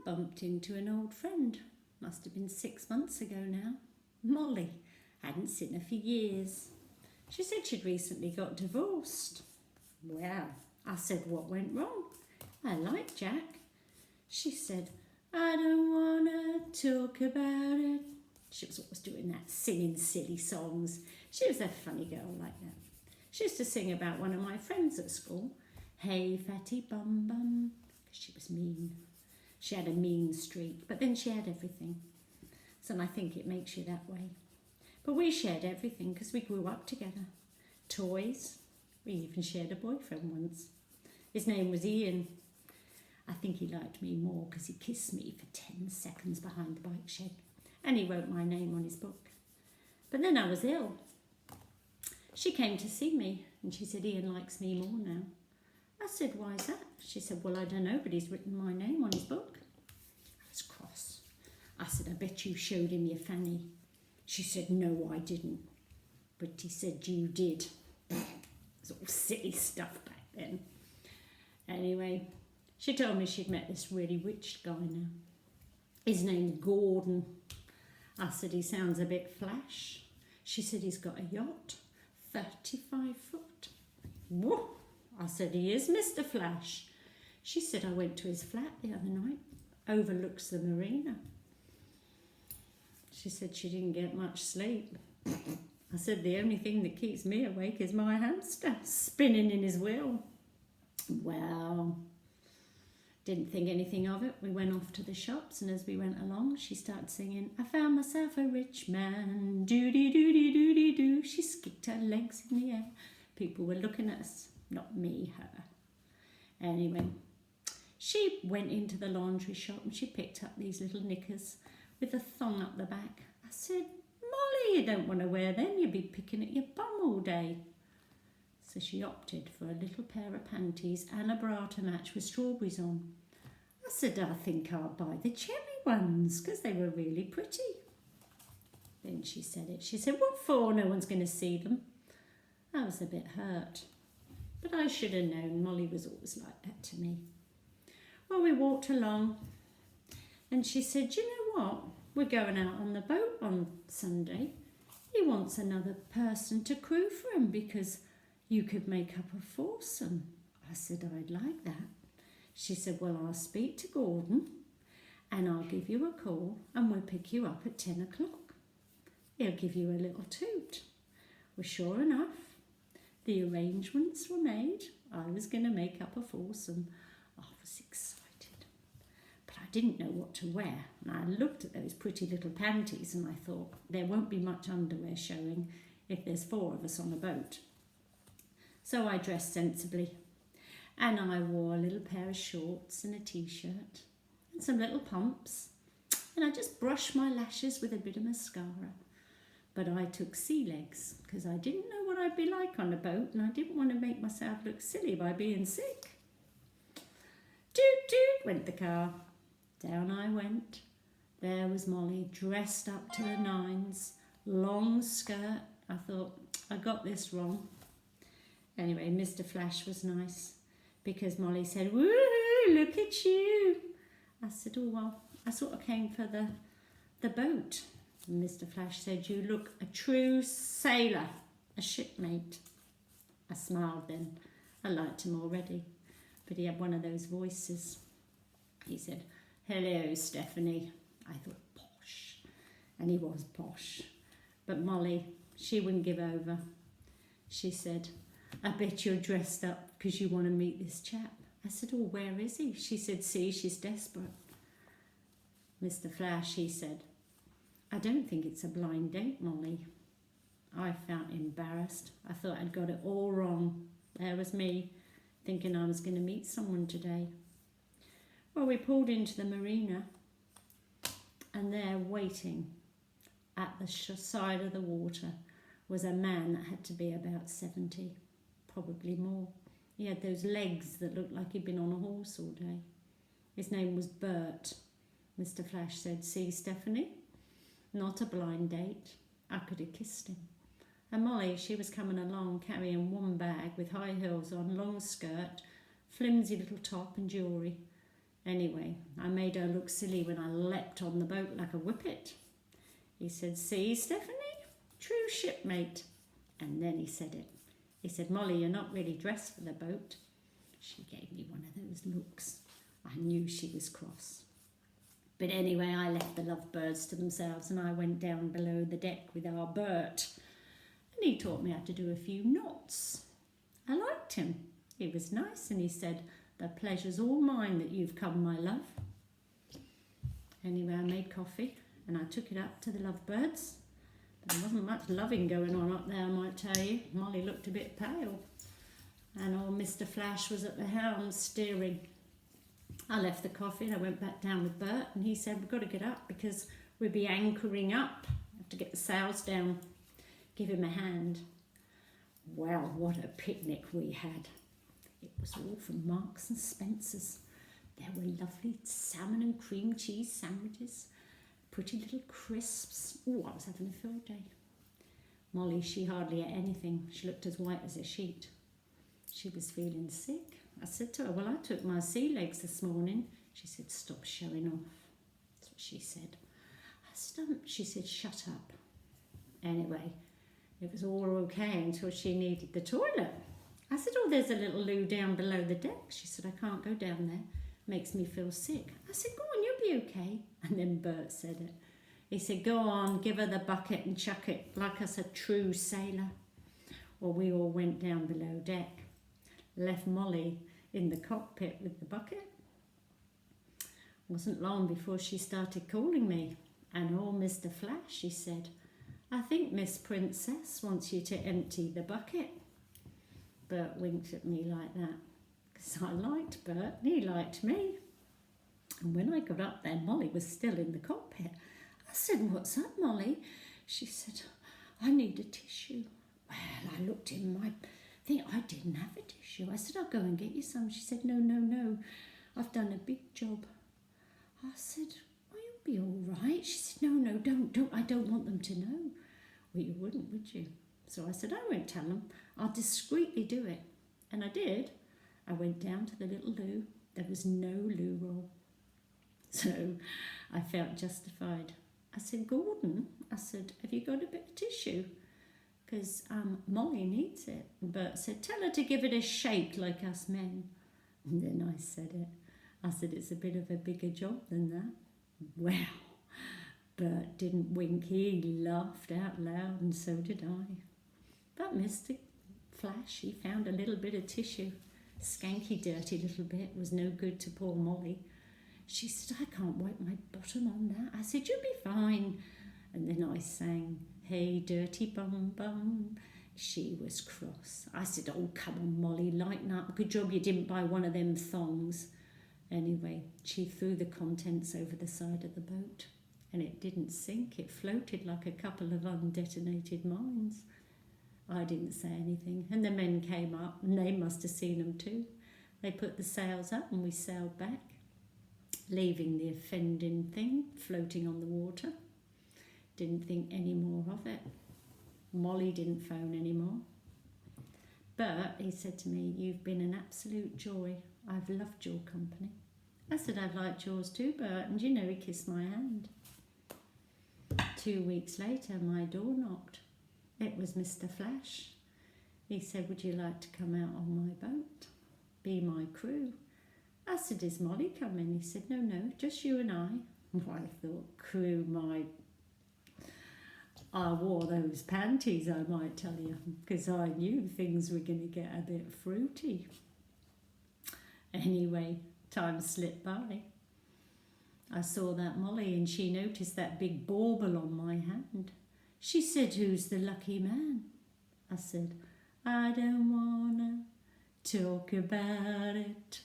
bumped into an old friend. Must have been 6 months ago now. Molly. Hadn't seen her for years. She said she'd recently got divorced. Well, I said, what went wrong? I like Jack. She said, I don't want to talk about it. She was always doing that, singing silly songs. She was a funny girl like that. She used to sing about one of my friends at school. Hey, fatty bum bum. Because she was mean. She had a mean streak, but then she had everything. So I think it makes you that way. But we shared everything because we grew up together. Toys. We even shared a boyfriend once. His name was Ian. I think he liked me more because he kissed me for 10 seconds behind the bike shed. And he wrote my name on his book. But then I was ill. She came to see me and she said, Ian likes me more now. I said, why is that? She said, well, I don't know, but he's written my name on his book. I was cross. I said, I bet you showed him your fanny. She said, no, I didn't. But he said, you did. It was all silly stuff back then. Anyway, she told me she'd met this really rich guy now. His name's Gordon. I said, he sounds a bit flash. She said, he's got a yacht, 35 foot. Whoa! I said, he is Mr. Flash. She said, I went to his flat the other night. Overlooks the marina. She said she didn't get much sleep. I said, the only thing that keeps me awake is my hamster spinning in his wheel. Well, didn't think anything of it. We went off to the shops, and as we went along, she started singing, I found myself a rich man, doody-doody-doody-doo. She skipped her legs in the air. People were looking at us. Not me, her. Anyway, she went into the laundry shop and she picked up these little knickers with a thong up the back. I said, Molly, you don't want to wear them. You'll be picking at your bum all day. So she opted for a little pair of panties and a bra to match with strawberries on. I said, I think I'll buy the cherry ones because they were really pretty. Then she said it. She said, what for? No one's going to see them. I was a bit hurt. But I should have known. Molly was always like that to me. Well, we walked along and she said, you know what? We're going out on the boat on Sunday. He wants another person to crew for him because you could make up a foursome. I said, I'd like that. She said, well, I'll speak to Gordon and I'll give you a call and we'll pick you up at 10 o'clock. He'll give you a little toot. Well, sure enough, the arrangements were made. I was going to make up a foursome. I was excited. But I didn't know what to wear. And I looked at those pretty little panties and I thought, there won't be much underwear showing if there's 4 of us on a boat. So I dressed sensibly. And I wore a little pair of shorts and a t-shirt and some little pumps. And I just brushed my lashes with a bit of mascara. But I took sea legs because I didn't know what I'd be like on a boat and I didn't want to make myself look silly by being sick. Toot toot went the car. Down I went. There was Molly dressed up to the nines, long skirt. I thought, I got this wrong. Anyway, Mr. Flash was nice because Molly said, woo, look at you. I said, oh, well, I sort of came for the boat. And Mr. Flash said, you look a true sailor, a shipmate. I smiled then. I liked him already, but he had one of those voices. He said, hello, Stephanie. I thought, posh. And he was posh. But Molly, she wouldn't give over. She said, I bet you're dressed up because you want to meet this chap. I said, oh, where is he? She said, see, she's desperate. Mr. Flash, he said, I don't think it's a blind date, Molly. I felt embarrassed. I thought I'd got it all wrong. There was me, thinking I was going to meet someone today. Well, we pulled into the marina, and there, waiting at the side of the water, was a man that had to be about 70, probably more. He had those legs that looked like he'd been on a horse all day. His name was Bert. Mr. Flash said, see, Stephanie? Not a blind date. I could have kissed him. And Molly, she was coming along carrying one bag with high heels on, long skirt, flimsy little top and jewellery. Anyway, I made her look silly when I leapt on the boat like a whippet. He said, "See, Stephanie, true shipmate." And then he said it. He said, "Molly, you're not really dressed for the boat." She gave me one of those looks. I knew she was cross. But anyway, I left the lovebirds to themselves and I went down below the deck with our Bert. And he taught me how to do a few knots. I liked him. He was nice and he said, "The pleasure's all mine that you've come, my love." Anyway, I made coffee and I took it up to the lovebirds. There wasn't much loving going on up there, I might tell you. Molly looked a bit pale. And old Mr. Flash was at the helm steering. I left the coffee and I went back down with Bert and he said, "We've got to get up because we'll be anchoring up. Have to get the sails down." Give him a hand. Well, what a picnic we had. It was all from Marks and Spencer's. There were lovely salmon and cream cheese sandwiches, pretty little crisps. Oh, I was having a field day. Molly, she hardly ate anything. She looked as white as a sheet. She was feeling sick. I said to her, "Well, I took my sea legs this morning." She said, "Stop showing off." That's what she said. She said, "Shut up." Anyway, it was all okay until she needed the toilet. I said, "Oh, there's a little loo down below the deck." She said, "I can't go down there. Makes me feel sick." I said, "Go on, you'll be okay." And then Bert said it. He said, "Go on, give her the bucket and chuck it like us a true sailor." Well, we all went down below deck. Left Molly in the cockpit with the bucket. Wasn't long before she started calling me. And old Mr. Flash, he said, "I think Miss Princess wants you to empty the bucket." Bert winked at me like that, because I liked Bert and he liked me. And when I got up there, Molly was still in the cockpit. I said, "What's up, Molly?" She said, "I need a tissue." Well, I looked in my thing. I didn't have a tissue. I said, "I'll go and get you some." She said, No. I've done a big job." I said, "Oh, you'll be all right." She said, No, don't. I don't want them to know." Well, you wouldn't, would you? So I said, "I won't tell them. I'll discreetly do it." And I did. I went down to the little loo. There was no loo roll. So I felt justified. I said, "Gordon," I said, "have you got a bit of tissue? Because Molly needs it." And Bert said, "Tell her to give it a shake like us men." And then I said it. I said, "It's a bit of a bigger job than that." Well, Bert didn't wink. He laughed out loud and so did I. But Mr. Flash, he found a little bit of tissue. Skanky, dirty little bit. Was no good to poor Molly. She said, "I can't wipe my bottom on that." I said, "You'll be fine." And then I sang, "Hey, dirty bum bum." She was cross. I said, "Oh, come on, Molly, lighten up. Good job you didn't buy one of them thongs." Anyway, she threw the contents over the side of the boat and it didn't sink. It floated like a couple of undetonated mines. I didn't say anything and the men came up and they must have seen them too. They put the sails up and we sailed back, leaving the offending thing floating on the water. Didn't think any more of it. Molly didn't phone anymore. But he said to me, "You've been an absolute joy. I've loved your company." I said, "I've liked yours too, Bert." And you know, he kissed my hand. 2 weeks later, my door knocked. It was Mr. Flash. He said, "Would you like to come out on my boat? Be my crew?" I said, "Is Molly coming?" He said, No, just you and I." Well, I thought, crew, I wore those panties, I might tell you, because I knew things were going to get a bit fruity. Anyway, time slipped by. I saw that Molly and she noticed that big bauble on my hand. She said, "Who's the lucky man?" I said, "I don't wanna talk about it."